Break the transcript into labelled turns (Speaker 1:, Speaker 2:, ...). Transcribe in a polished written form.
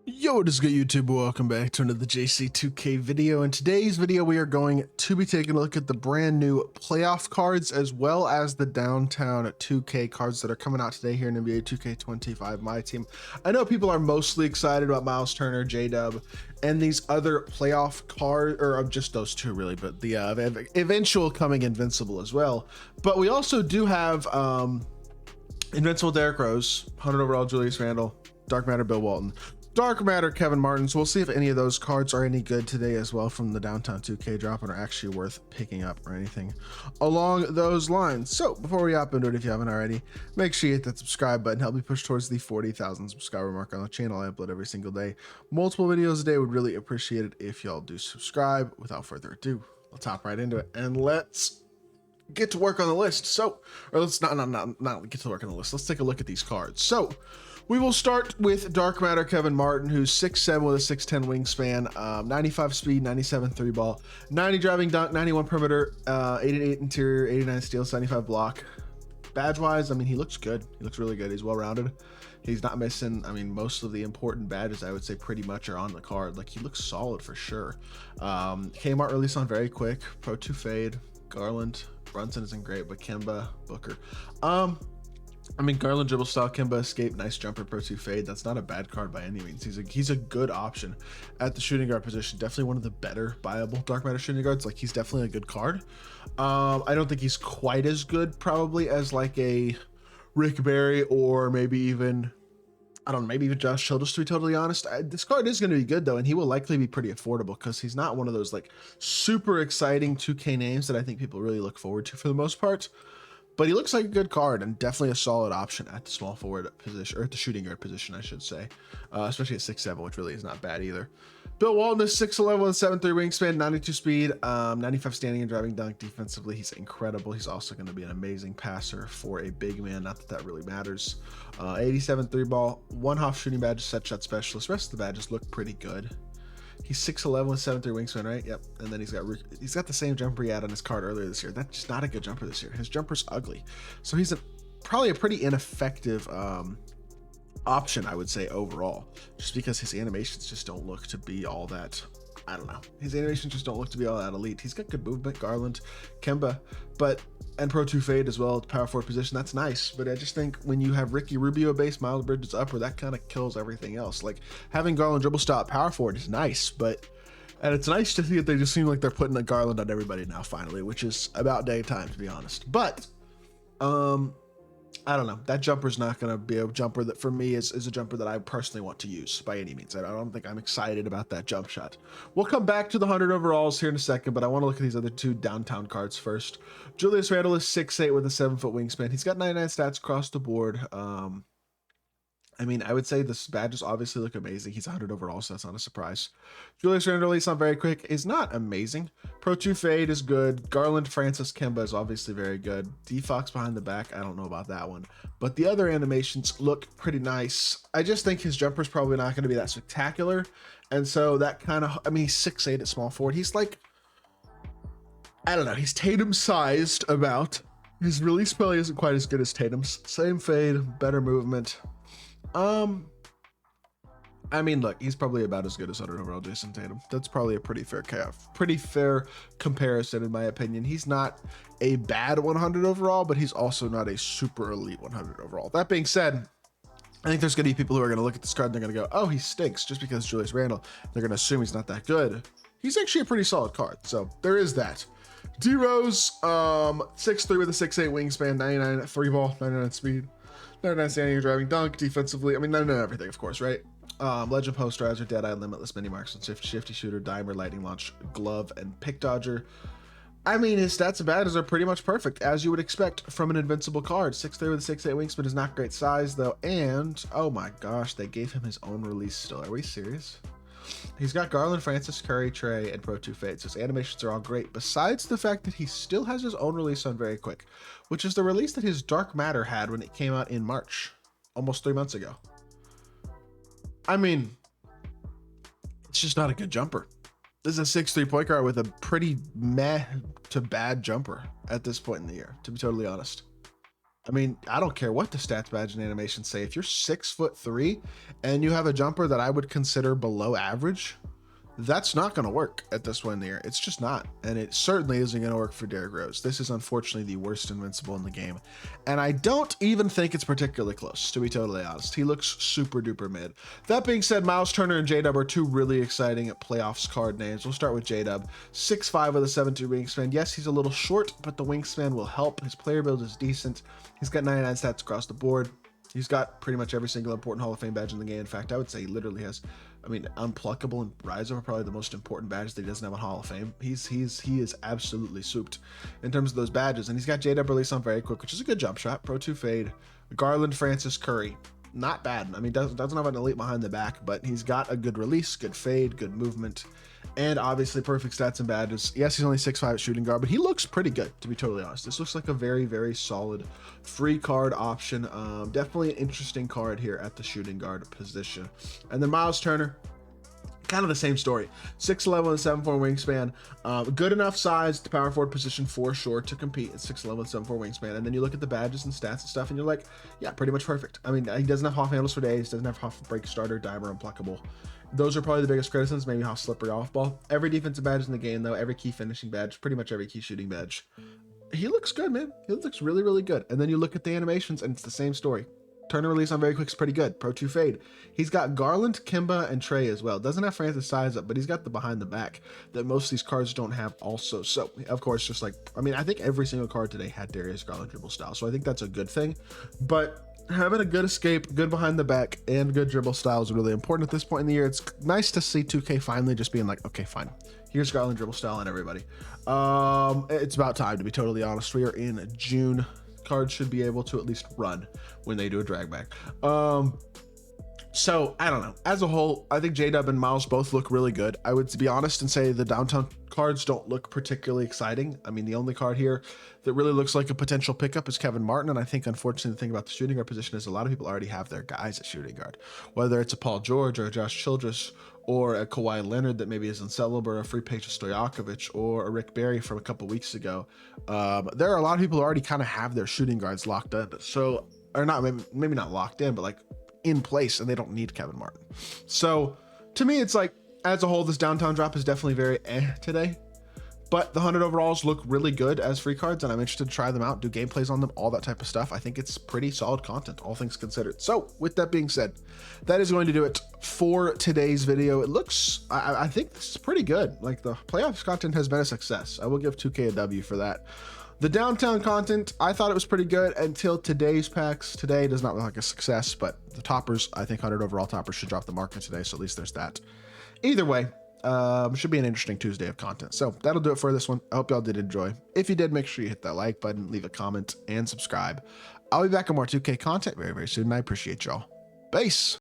Speaker 1: Yo, what is good, YouTube? Welcome back to another JC2K video. In today's video, we are going to be taking a look at the brand new playoff cards as well as the downtown 2K cards that are coming out today here in NBA 2K25 MyTEAM. I know people are mostly excited about Miles Turner, J-Dub, and these other playoff cards, or just those two really, but the eventual coming Invincible as well. But we also do have Invincible Derrick Rose, 100 overall Julius Randle, Dark Matter Bill Walton, Dark Matter Kevin Martin. So we'll see if any of those cards are any good today as well from the downtown 2K drop and are actually worth picking up or anything along those lines. So before we hop into it, if you haven't already, make sure you hit that subscribe button, help me push towards the 40,000 subscriber mark on the channel. I upload every single day, multiple videos a day. Would really appreciate it if y'all do subscribe. Without further ado, let's hop right into it and let's get to work on the list. So, or let's not get to work on the list. Let's take a look at these cards. So we will start with Dark Matter Kevin Martin, who's 6'7" with a 6'10" wingspan, 95 speed, 97 3 ball, 90 driving dunk, 91 perimeter, 88 interior, 89 steal, 75 block. Badge wise, I mean, he looks good. He looks really good. He's well rounded. He's not missing, I mean, most of the important badges, I would say, pretty much are on the card. Like, he looks solid for sure. Kmart release on very quick. Pro 2 fade. Garland, Brunson isn't great, but Kemba, Booker. I mean, Garland dribble style, Kemba escape, nice jumper, Pro 2 fade. That's not a bad card by any means. He's a good option at the shooting guard position. Definitely one of the better viable Dark Matter shooting guards. Like, he's definitely a good card. I don't think he's quite as good probably as like a Rick Barry or maybe even, I don't know, maybe even Josh Childress, to be totally honest. This card is going to be good though, and he will likely be pretty affordable because he's not one of those like super exciting 2K names that I think people really look forward to for the most part. But he looks like a good card and definitely a solid option at the small forward position, or at the shooting guard position, I should say, especially at 6'7", which really is not bad either. Bill Walton is 6'11" with a 7'3" wingspan, 92 speed, 95 standing and driving dunk. Defensively, he's incredible. He's also going to be an amazing passer for a big man. Not that that really matters. 87 3 ball, 1 half shooting badge, set shot specialist. Rest of the badges look pretty good. He's 6'11" with 7'3" wingspan, right? Yep. And then he's got the same jumper he had on his card earlier this year. That's just not a good jumper this year. His jumper's ugly. So he's probably a pretty ineffective option, I would say, overall, just because his animations just don't look to be all that, I don't know. His animations just don't look to be all that elite. He's got good movement, Garland, Kemba, and Pro 2 fade as well at the power forward position. That's nice, but I just think when you have Ricky Rubio base, Miles Bridges upper, that kind of kills everything else. Like, having Garland dribble stop power forward is nice, and it's nice to see that they just seem like they're putting a Garland on everybody now finally, which is about day time, to be honest. But I don't know. That jumper's not going to be a jumper that for me is a jumper that I personally want to use by any means. I don't think I'm excited about that jump shot. We'll come back to the 100 overalls here in a second, but I want to look at these other two downtown cards first. Julius Randle is 6'8" with a 7-foot wingspan. He's got 99 stats across the board. I mean, I would say the badges obviously look amazing. He's 100 overall, so that's not a surprise. Julius Randle, he's not very quick, is not amazing. Pro 2 fade is good. Garland, Francis, Kemba is obviously very good. D-Fox behind the back, I don't know about that one. But the other animations look pretty nice. I just think his jumper's probably not going to be that spectacular. And so that kind of, I mean, he's 6'8" at small forward. He's like, I don't know, he's Tatum-sized about. His release probably isn't quite as good as Tatum's. Same fade, better movement. I mean, look, he's probably about as good as 100 overall Jason Tatum. That's probably a pretty fair comparison in my opinion. He's not a bad 100 overall, but he's also not a super elite 100 overall. That being said, I think there's going to be people who are going to look at this card and they're going to go, oh, he stinks just because Julius Randle. They're going to assume he's not that good. He's actually a pretty solid card. So there is that. D Rose, 6'3" with a 6'8" wingspan, 99 3 ball, 99 speed. 99 standing, driving dunk, defensively. I mean, 99 everything, of course, right? Legend posterizer, Deadeye, Limitless, Mini Marks, and Shifty Shooter, Dimer, Lightning Launch, Glove, and Pick Dodger. I mean, his stats and badges are pretty much perfect, as you would expect from an invincible card. 6'3" with a 6'8" wingspan is not great size, though, and, oh my gosh, they gave him his own release still. Are we serious? He's got Garland, Francis, Curry, Trey, and Pro 2 fade, so his animations are all great, besides the fact that he still has his own release on very quick, which is the release that his Dark Matter had when it came out in March, almost 3 months ago. I mean, it's just not a good jumper. This is a 6'3" point guard with a pretty meh to bad jumper at this point in the year, to be totally honest. I mean, I don't care what the stats badge and animation say. If you're 6'3" and you have a jumper that I would consider below average, that's not going to work at this point in the year. It's just not. And it certainly isn't going to work for Derrick Rose. This is unfortunately the worst invincible in the game. And I don't even think it's particularly close, to be totally honest. He looks super duper mid. That being said, Miles Turner and J-Dub are two really exciting playoffs card names. We'll start with J-Dub. 6'5" with a 7'2" wingspan. Yes, he's a little short, but the wingspan will help. His player build is decent. He's got 99 stats across the board. He's got pretty much every single important Hall of Fame badge in the game. In fact, I would say he literally has, I mean, Unpluckable and Rise are probably the most important badges that he doesn't have on Hall of Fame. He is absolutely souped in terms of those badges. And he's got J-Dub release on very quick, which is a good jump shot. Pro 2 fade. Garland, Francis, Curry. Not bad. I mean, doesn't have an elite behind the back, but he's got a good release, good fade, good movement, and obviously perfect stats and badges. Yes, he's only 6'5" at shooting guard, but he looks pretty good, to be totally honest. This looks like a very, very solid free card option. Definitely an interesting card here at the shooting guard position. And then Miles Turner, kind of the same story. 6'11" with a 7'4" wingspan. Good enough size to power forward position for sure to compete at 6'11" with 7'4" wingspan. And then you look at the badges and stats and stuff, and you're like, yeah, pretty much perfect. I mean, he doesn't have off handles for days, doesn't have off break starter, diver, unpluckable. Those are probably the biggest criticisms, maybe how slippery off ball. Every defensive badge in the game, though, every key finishing badge, pretty much every key shooting badge. He looks good, man. He looks really, really good. And then you look at the animations, and it's the same story. Turner release on very quick is pretty good. Pro 2 fade. He's got Garland, Kimba, and Trey as well. Doesn't have Francis size up, but he's got the behind the back that most of these cards don't have also. So, of course, just like, I mean, I think every single card today had Darius Garland dribble style. So I think that's a good thing. But having a good escape, good behind the back, and good dribble style is really important at this point in the year. It's nice to see 2K finally just being like, okay, fine. Here's Garland dribble style on everybody. It's about time, to be totally honest. We are in June. Cards should be able to at least run when they do a drag back. So I don't know. As a whole, I think J-Dub and Miles both look really good. I would be honest and say the downtown cards don't look particularly exciting. I mean, the only card here that really looks like a potential pickup is Kevin Martin. And I think, unfortunately, the thing about the shooting guard position is a lot of people already have their guys at shooting guard, whether it's a Paul George or a Josh Childress or a Kawhi Leonard that maybe is unsellable, or a free Peja Stojakovic or a Rick Barry from a couple weeks ago. There are a lot of people who already kind of have their shooting guards locked in. So, or not, maybe not locked in, but like in place, and they don't need Kevin Martin. So to me, it's like, as a whole, this downtown drop is definitely very today, but the 100 overalls look really good as free cards, and I'm interested to try them out, do gameplays on them, all that type of stuff. I think it's pretty solid content, all things considered. So with that being said, that is going to do it for today's video. It looks, I think this is pretty good. Like, the playoffs content has been a success. I will give 2K a W for that. The downtown content, I thought it was pretty good until today's packs. Today does not look like a success, but the toppers, I think 100 overall toppers should drop the market today, so at least there's that. Either way, should be an interesting Tuesday of content. So that'll do it for this one. I hope y'all did enjoy. If you did, make sure you hit that like button, leave a comment, and subscribe. I'll be back on more 2K content very, very soon, and I appreciate y'all. Peace.